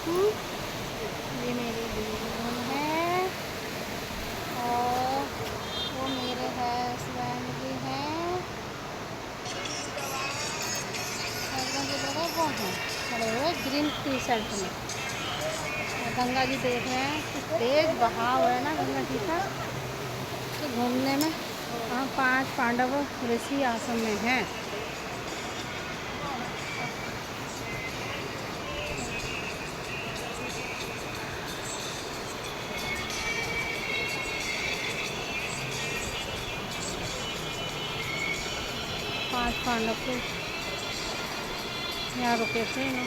हूँ। ये मेरी बहन है और वो मेरे हस्बैंड भी हैं। हस्बैंड की जगह वो हैं खड़े हुए ग्रीन टी शर्ट में। और गंगा जी देख रहे हैं कि तेज बहाव है ना गंगा जी का, तो घूमने में हम 5 पांडव ऋषि आश्रम में हैं। पांच पांडव को यहाँ रुके थे ना।